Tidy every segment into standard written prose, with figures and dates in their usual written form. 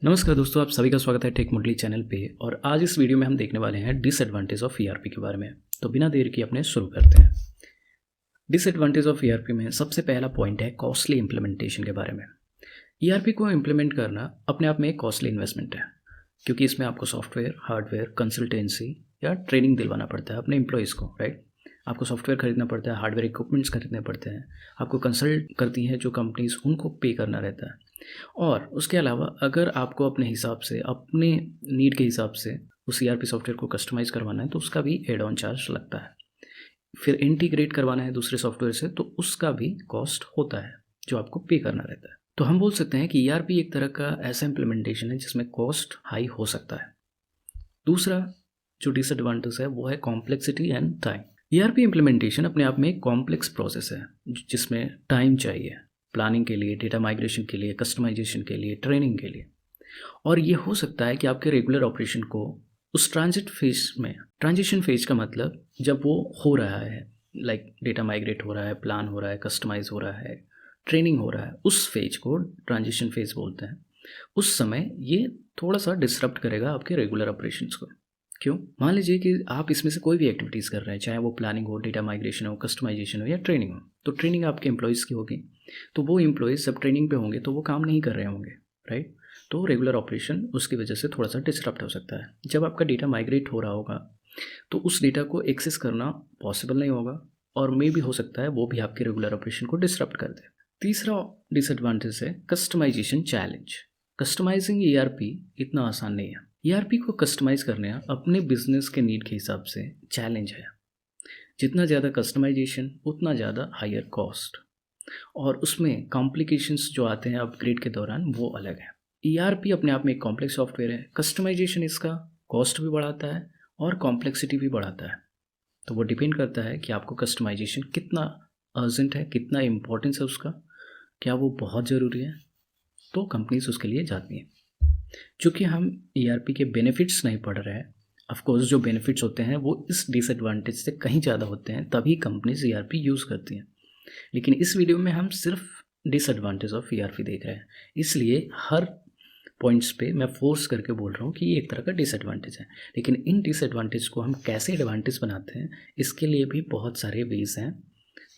नमस्कार दोस्तों, आप सभी का स्वागत है टेक मुरली चैनल पे। और आज इस वीडियो में हम देखने वाले हैं डिसएडवांटेज ऑफ ईआरपी के बारे में। तो बिना देर के अपने शुरू करते हैं। डिसएडवांटेज ऑफ ईआरपी में सबसे पहला पॉइंट है कॉस्टली इंप्लीमेंटेशन के बारे में। ईआरपी को इम्प्लीमेंट करना अपने आप में एक कॉस्टली इन्वेस्टमेंट है, क्योंकि इसमें आपको सॉफ्टवेयर, हार्डवेयर, कंसल्टेंसी या ट्रेनिंग दिलवाना पड़ता है अपने एम्प्लॉयज़ को, राइट। आपको सॉफ्टवेयर खरीदना पड़ता है, हार्डवेयर इक्विपमेंट्स खरीदने पड़ते हैं, आपको कंसल्ट करती हैं जो कंपनीज़, उनको पे करना रहता है। और उसके अलावा अगर आपको अपने हिसाब से, अपने नीड के हिसाब से उस ईआरपी सॉफ्टवेयर को कस्टमाइज़ करवाना है तो उसका भी एड ऑन चार्ज लगता है। फिर इंटीग्रेट करवाना है दूसरे सॉफ्टवेयर से तो उसका भी कॉस्ट होता है जो आपको पे करना रहता है। तो हम बोल सकते हैं कि ईआरपी एक तरह का ऐसा इम्प्लीमेंटेशन है जिसमें कॉस्ट हाई हो सकता है। दूसरा जो डिसएडवांटेज है वो है complexity and time. ERP implementation अपने आप में एक कॉम्प्लेक्स प्रोसेस है जिसमें टाइम चाहिए, प्लानिंग के लिए, डेटा माइग्रेशन के लिए, कस्टमाइजेशन के लिए, ट्रेनिंग के लिए। और ये हो सकता है कि आपके रेगुलर ऑपरेशन को उस ट्रांजिशन फेज का मतलब जब वो हो रहा है, लाइक डेटा माइग्रेट हो रहा है, प्लान हो रहा है, कस्टमाइज हो रहा है, ट्रेनिंग हो रहा है, उस फेज को ट्रांजिशन फेज बोलते हैं। उस समय ये थोड़ा सा डिसरप्ट करेगा आपके रेगुलर ऑपरेशंस को। क्यों? मान लीजिए कि आप इसमें से कोई भी एक्टिविटीज़ कर रहे हैं, चाहे वो प्लानिंग हो, डेटा माइग्रेशन हो, कस्टमाइजेशन हो या ट्रेनिंग हो। तो ट्रेनिंग आपके एम्प्लॉयज़ की होगी, तो वो एम्प्लॉयज़ जब ट्रेनिंग पे होंगे तो वो काम नहीं कर रहे होंगे, राइट। तो रेगुलर ऑपरेशन उसकी वजह से थोड़ा सा डिसरप्ट हो सकता है। जब आपका डेटा माइग्रेट हो रहा होगा तो उस डेटा को एक्सेस करना पॉसिबल नहीं होगा, और मे भी हो सकता है वो भी आपके रेगुलर ऑपरेशन को डिसरप्ट कर दे। तीसरा डिसएडवांटेज है कस्टमाइजेशन चैलेंज। कस्टमाइजिंग ईआरपी इतना आसान नहीं है। ईआरपी को कस्टमाइज करने अपने बिजनेस के नीड के हिसाब से चैलेंज है। जितना ज़्यादा कस्टमाइजेशन उतना ज़्यादा हायर कॉस्ट, और उसमें कॉम्प्लिकेशंस जो आते हैं अपग्रेड के दौरान वो अलग है। ईआरपी अपने आप में एक कॉम्प्लेक्स सॉफ्टवेयर है। कस्टमाइजेशन इसका कॉस्ट भी बढ़ाता है और कॉम्प्लेक्सिटी भी बढ़ाता है। तो वो डिपेंड करता है कि आपको कस्टमाइजेशन कितना अर्जेंट है, कितना इम्पोर्टेंस है उसका, क्या वो बहुत ज़रूरी है, तो कंपनीज उसके लिए जाती हैं। चूँकि हम ईआरपी के बेनिफिट्स नहीं पढ़ रहे हैं, ऑफकोर्स जो बेनिफिट्स होते हैं वो इस डिसएडवांटेज से कहीं ज़्यादा होते हैं, तभी कंपनीज ईआरपी यूज़ करती हैं। लेकिन इस वीडियो में हम सिर्फ डिसएडवांटेज ऑफ ईआरपी देख रहे हैं, इसलिए हर पॉइंट्स पे मैं फोर्स करके बोल रहा हूँ कि ये एक तरह का डिसएडवांटेज है। लेकिन इन डिसएडवांटेज को हम कैसे एडवांटेज बनाते हैं, इसके लिए भी बहुत सारे वेज हैं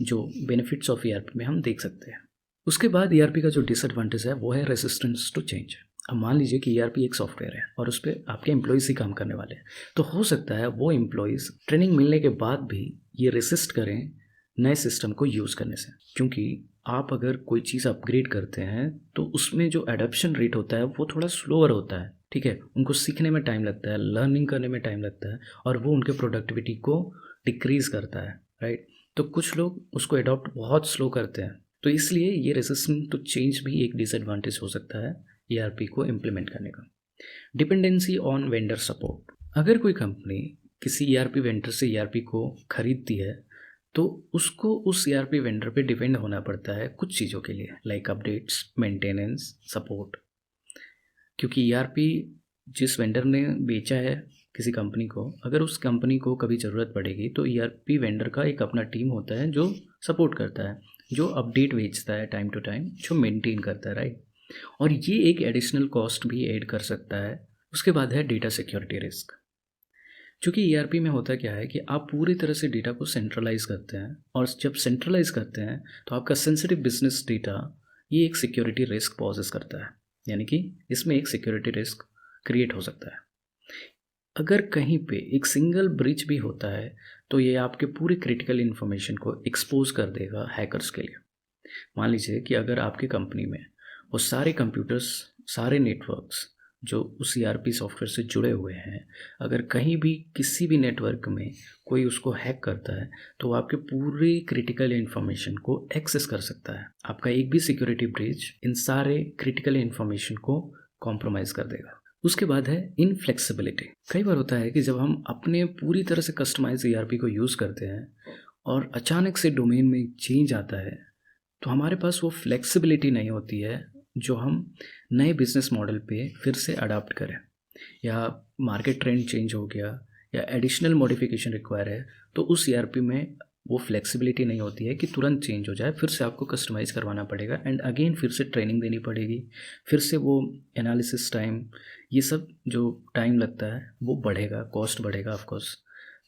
जो बेनिफिट्स ऑफ ईआरपी में हम देख सकते हैं। उसके बाद ईआरपी का जो डिसएडवांटेज है वो है रेजिस्टेंस टू चेंज। अब मान लीजिए कि ईआरपी एक सॉफ्टवेयर है और उस पर आपके एम्प्लॉयज़ ही काम करने वाले हैं, तो हो सकता है वो एम्प्लॉयज़ ट्रेनिंग मिलने के बाद भी ये रेसिस्ट करें नए सिस्टम को यूज़ करने से। क्योंकि आप अगर कोई चीज़ अपग्रेड करते हैं तो उसमें जो एडॉप्शन रेट होता है वो थोड़ा स्लोअर होता है, ठीक है। उनको सीखने में टाइम लगता है, लर्निंग करने में टाइम लगता है, और वो उनके प्रोडक्टिविटी को डिक्रीज़ करता है, राइट। तो कुछ लोग उसको अडॉप्ट बहुत स्लो करते हैं, तो इसलिए ये रेजिस्टेंस टू चेंज भी एक डिसएडवांटेज हो सकता है ईआरपी को इम्प्लीमेंट करने का। Dependency on vendor support. अगर कोई कंपनी किसी ईआरपी वेंडर से ईआरपी को खरीदती है तो उसको उस ईआरपी वेंडर पे डिपेंड होना पड़ता है कुछ चीज़ों के लिए, लाइक अपडेट्स, मेंटेनेंस, सपोर्ट। क्योंकि ईआरपी जिस वेंडर ने बेचा है किसी कंपनी को, अगर उस कंपनी को कभी ज़रूरत पड़ेगी तो ईआरपी वेंडर का एक अपना टीम होता है जो सपोर्ट करता है, जो अपडेट भेजता है टाइम टू टाइम, जो मेंटेन करता है, राइट। और ये एक एडिशनल कॉस्ट भी ऐड कर सकता है। उसके बाद है डेटा सिक्योरिटी रिस्क। क्योंकि ईआरपी में होता क्या है कि आप पूरी तरह से डेटा को सेंट्रलाइज करते हैं, और जब सेंट्रलाइज करते हैं तो आपका सेंसिटिव बिजनेस डेटा ये एक सिक्योरिटी रिस्क पॉजेस करता है, यानी कि इसमें एक सिक्योरिटी रिस्क क्रिएट हो सकता है। अगर कहीं पे एक सिंगल ब्रीच भी होता है तो ये आपके पूरी क्रिटिकल इन्फॉर्मेशन को एक्सपोज कर देगा हैकर्स के लिए। मान लीजिए कि अगर आपकी कंपनी में वो सारे कंप्यूटर्स, सारे नेटवर्क्स जो उस ईआरपी सॉफ्टवेयर से जुड़े हुए हैं, अगर कहीं भी किसी भी नेटवर्क में कोई उसको हैक करता है तो वो आपके पूरी क्रिटिकल इन्फॉर्मेशन को एक्सेस कर सकता है। आपका एक भी सिक्योरिटी ब्रीच इन सारे क्रिटिकल इन्फॉर्मेशन को कॉम्प्रोमाइज़ कर देगा। उसके बाद है इनफ्लेक्सिबिलिटी। कई बार होता है कि जब हम अपने पूरी तरह से कस्टमाइज ईआरपी को यूज़ करते हैं और अचानक से डोमेन में चेंज आता है तो हमारे पास वो फ्लेक्सिबिलिटी नहीं होती है जो हम नए बिजनेस मॉडल पे फिर से अडाप्ट करें, या मार्केट ट्रेंड चेंज हो गया या एडिशनल मॉडिफिकेशन रिक्वायर है तो उस ईआरपी में वो फ्लेक्सिबिलिटी नहीं होती है कि तुरंत चेंज हो जाए, फिर से आपको कस्टमाइज़ करवाना पड़ेगा एंड अगेन फिर से ट्रेनिंग देनी पड़ेगी, फिर से वो एनालिसिस टाइम, ये सब जो टाइम लगता है वो बढ़ेगा, कॉस्ट बढ़ेगा ऑफ कोर्स।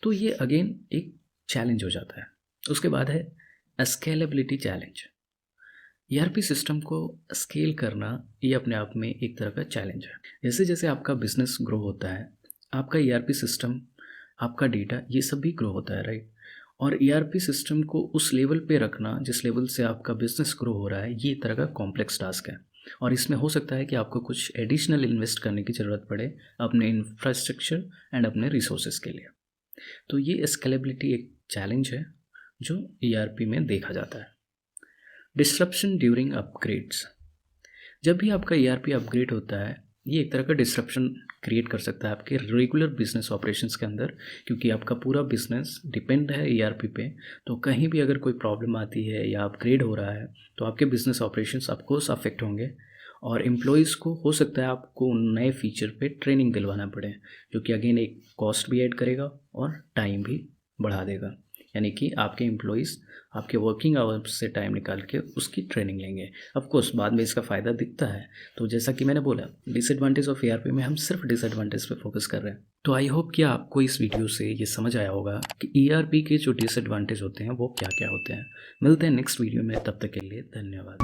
तो ये अगेन एक चैलेंज हो जाता है। उसके बाद है स्केलेबिलिटी चैलेंज। ईआरपी सिस्टम को स्केल करना ये अपने आप में एक तरह का चैलेंज है। जैसे जैसे आपका बिजनेस ग्रो होता है, आपका ईआरपी सिस्टम, आपका डेटा, ये सब भी ग्रो होता है, राइट। और ईआरपी सिस्टम को उस लेवल पे रखना जिस लेवल से आपका बिजनेस ग्रो हो रहा है, ये तरह का कॉम्प्लेक्स टास्क है। और इसमें हो सकता है कि आपको कुछ एडिशनल इन्वेस्ट करने की ज़रूरत पड़े अपने इंफ्रास्ट्रक्चर एंड अपने रिसोर्सेज के लिए। तो ये स्केलेबिलिटी एक चैलेंज है जो ईआरपी में देखा जाता है। Disruption during upgrades. जब भी आपका ईआरपी अपग्रेड होता है, ये एक तरह का डिस्रप्शन क्रिएट कर सकता है आपके रेगुलर बिजनेस ऑपरेशंस के अंदर, क्योंकि आपका पूरा बिजनेस डिपेंड है ईआरपी पे। तो कहीं भी अगर कोई प्रॉब्लम आती है या अपग्रेड हो रहा है तो आपके बिजनेस ऑपरेशंस ऑफकोर्स अफेक्ट होंगे। और एम्प्लॉयज़ को हो सकता है आपको उन नए फीचर पे ट्रेनिंग दिलवाना पड़े, जो कि अगेन एक कॉस्ट भी ऐड करेगा और टाइम भी बढ़ा देगा। यानी कि आपके एम्प्लॉयज़ आपके वर्किंग आवर्स से टाइम निकाल के उसकी ट्रेनिंग लेंगे। ऑफ कोर्स बाद में इसका फ़ायदा दिखता है। तो जैसा कि मैंने बोला, डिसएडवांटेज ऑफ ईआरपी में हम सिर्फ डिसएडवांटेज पे फोकस कर रहे हैं। तो आई होप कि आपको इस वीडियो से ये समझ आया होगा कि ईआरपी के जो डिसएडवांटेज होते हैं वो क्या क्या होते हैं। मिलते हैं नेक्स्ट वीडियो में, तब तक के लिए धन्यवाद।